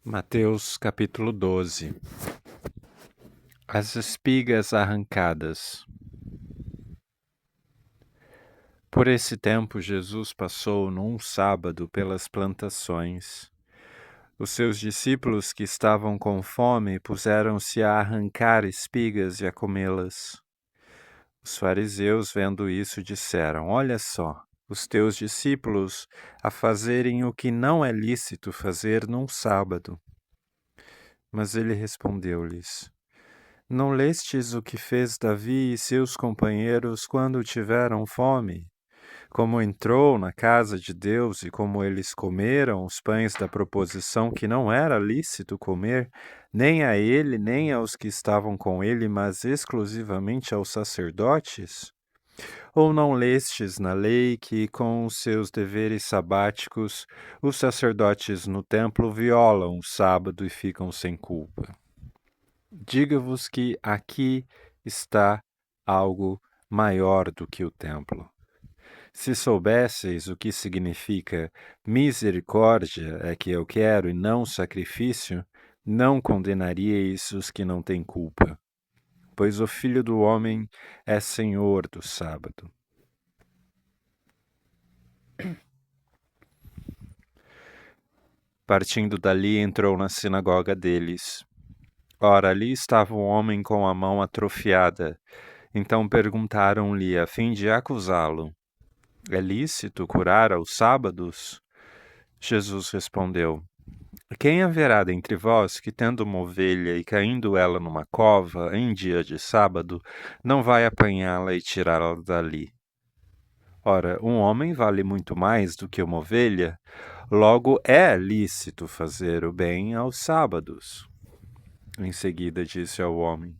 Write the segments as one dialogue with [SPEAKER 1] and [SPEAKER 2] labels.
[SPEAKER 1] Mateus capítulo 12. As espigas arrancadas. Por esse tempo Jesus passou num sábado pelas plantações. Os seus discípulos que estavam com fome puseram-se a arrancar espigas e a comê-las. Os fariseus, vendo isso, disseram: Olha só, os teus discípulos a fazerem o que não é lícito fazer num sábado. Mas ele respondeu-lhes: Não lestes o que fez Davi e seus companheiros quando tiveram fome? Como entrou na casa de Deus e como eles comeram os pães da proposição que não era lícito comer, nem a ele, nem aos que estavam com ele, mas exclusivamente aos sacerdotes? Ou não lestes na lei que, com os seus deveres sabáticos, os sacerdotes no templo violam o sábado e ficam sem culpa? Diga-vos que aqui está algo maior do que o templo. Se soubesseis o que significa misericórdia é que eu quero e não sacrifício, não condenaríeis os que não têm culpa, pois o Filho do Homem é Senhor do sábado. Partindo dali, entrou na sinagoga deles. Ora, ali estava um homem com a mão atrofiada. Então perguntaram-lhe a fim de acusá-lo: É lícito curar aos sábados? Jesus respondeu: Quem haverá dentre vós que, tendo uma ovelha e caindo ela numa cova em dia de sábado, não vai apanhá-la e tirá-la dali? Ora, um homem vale muito mais do que uma ovelha, logo é lícito fazer o bem aos sábados. Em seguida disse ao homem: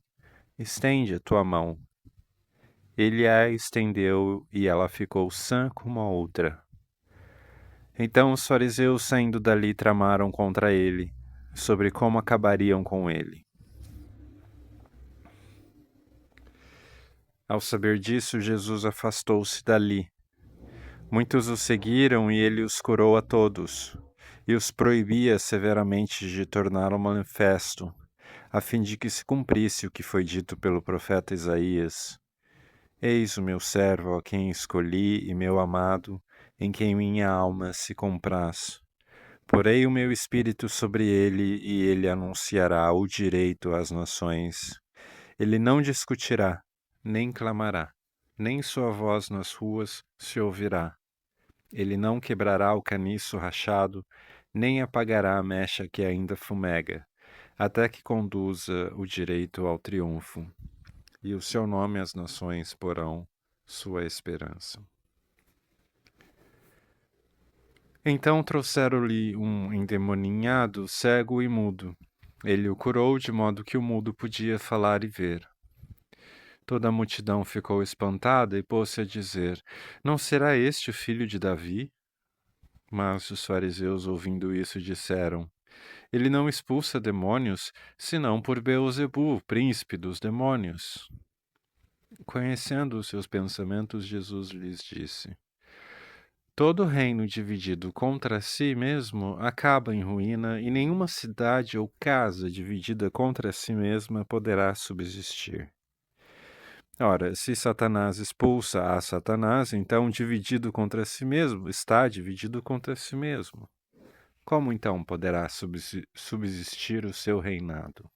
[SPEAKER 1] Estende a tua mão. Ele a estendeu e ela ficou sã como a outra. Então os fariseus, saindo dali, tramaram contra ele, sobre como acabariam com ele. Ao saber disso, Jesus afastou-se dali. Muitos o seguiram e ele os curou a todos, e os proibia severamente de tornar ao manifesto, a fim de que se cumprisse o que foi dito pelo profeta Isaías: Eis o meu servo a quem escolhi e meu amado, em quem minha alma se compraz. Porei o meu espírito sobre ele e ele anunciará o direito às nações. Ele não discutirá, nem clamará, nem sua voz nas ruas se ouvirá. Ele não quebrará o caniço rachado, nem apagará a mecha que ainda fumega, até que conduza o direito ao triunfo. E o seu nome as nações porão sua esperança. Então trouxeram-lhe um endemoninhado, cego e mudo. Ele o curou de modo que o mudo podia falar e ver. Toda a multidão ficou espantada e pôs-se a dizer: Não será este o filho de Davi? Mas os fariseus, ouvindo isso, disseram: Ele não expulsa demônios, senão por Beelzebu, príncipe dos demônios. Conhecendo os seus pensamentos, Jesus lhes disse: Todo reino dividido contra si mesmo acaba em ruína, e nenhuma cidade ou casa dividida contra si mesma poderá subsistir. Ora, se Satanás expulsa a Satanás, então dividido contra si mesmo, está dividido contra si mesmo. Como então poderá subsistir o seu reinado?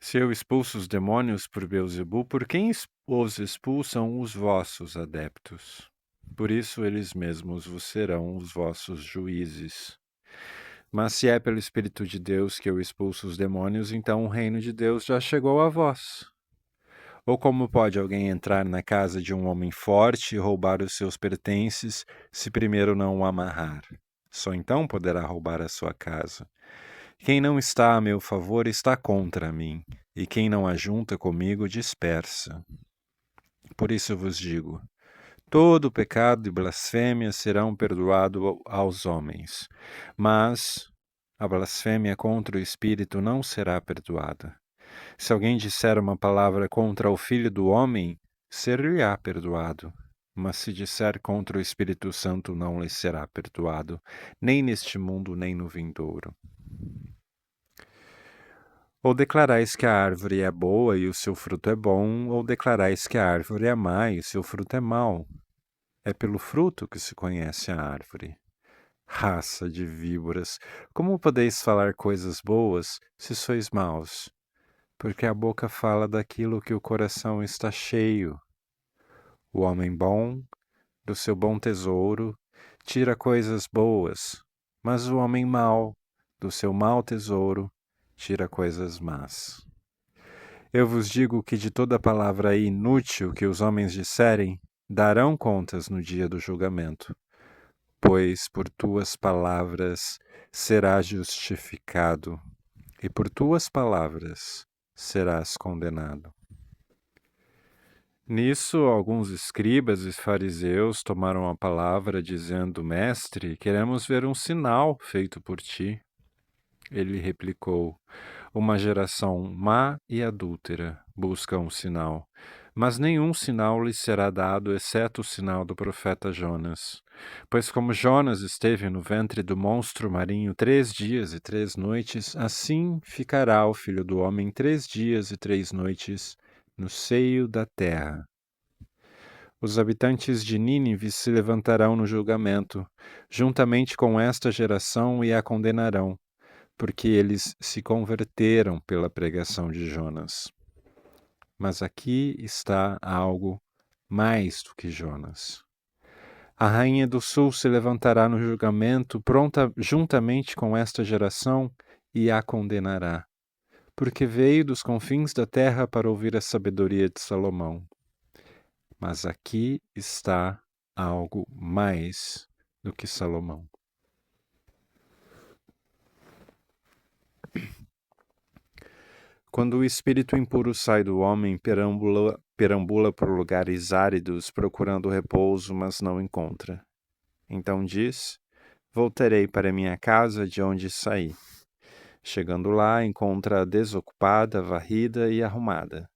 [SPEAKER 1] Se eu expulso os demônios por Beelzebu, por quem os expulsam os vossos adeptos? Por isso eles mesmos vos serão os vossos juízes. Mas se é pelo Espírito de Deus que eu expulso os demônios, então o reino de Deus já chegou a vós. Ou como pode alguém entrar na casa de um homem forte e roubar os seus pertences, se primeiro não o amarrar? Só então poderá roubar a sua casa. Quem não está a meu favor está contra mim, e quem não ajunta comigo dispersa. Por isso vos digo: todo pecado e blasfêmia serão perdoados aos homens, mas a blasfêmia contra o Espírito não será perdoada. Se alguém disser uma palavra contra o Filho do Homem, ser-lhe-á perdoado. mas se disser contra o Espírito Santo, não lhe será perdoado, nem neste mundo, nem no vindouro. Ou declarais que a árvore é boa e o seu fruto é bom, ou declarais que a árvore é má e o seu fruto é mau. É pelo fruto que se conhece a árvore. Raça de víboras, como podeis falar coisas boas se sois maus? Porque a boca fala daquilo que o coração está cheio. O homem bom, do seu bom tesouro, tira coisas boas, mas o homem mau, do seu mau tesouro, tira coisas más. Eu vos digo que de toda palavra inútil que os homens disserem, darão contas no dia do julgamento. Pois por tuas palavras serás justificado, e por tuas palavras serás condenado. Nisso, alguns escribas e fariseus tomaram a palavra, dizendo: Mestre, queremos ver um sinal feito por ti. Ele replicou: Uma geração má e adúltera busca um sinal, mas nenhum sinal lhe será dado, exceto o sinal do profeta Jonas. Pois como Jonas esteve no ventre do monstro marinho 3 dias e 3 noites, assim ficará o Filho do Homem 3 dias e 3 noites no seio da terra. Os habitantes de Nínive se levantarão no julgamento, juntamente com esta geração, e a condenarão, porque eles se converteram pela pregação de Jonas. Mas aqui está algo mais do que Jonas. A rainha do sul se levantará no julgamento, pronta juntamente com esta geração, e a condenará, porque veio dos confins da terra para ouvir a sabedoria de Salomão. Mas aqui está algo mais do que Salomão. Quando o espírito impuro sai do homem, perambula por lugares áridos, procurando repouso, mas não encontra. Então diz: Voltarei para minha casa de onde saí. Chegando lá, encontra-a desocupada, varrida e arrumada.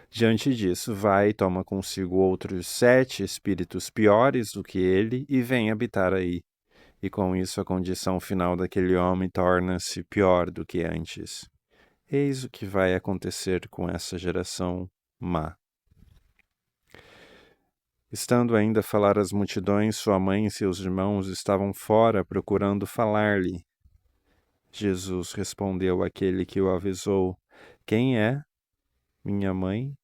[SPEAKER 1] Diante disso, vai e toma consigo outros 7 espíritos piores do que ele e vem habitar aí. E com isso a condição final daquele homem torna-se pior do que antes. Eis o que vai acontecer com essa geração má. Estando ainda a falar às multidões, sua mãe e seus irmãos estavam fora procurando falar-lhe. Jesus respondeu àquele que o avisou: Quem é minha mãe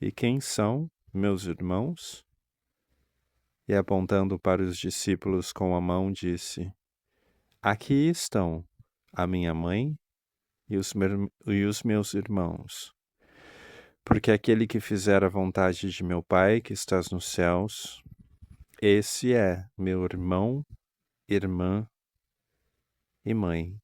[SPEAKER 1] e quem são meus irmãos? E apontando para os discípulos com a mão, disse: Aqui estão a minha mãe e os meus irmãos. Porque aquele que fizer a vontade de meu Pai que estás nos céus, esse é meu irmão, irmã e mãe.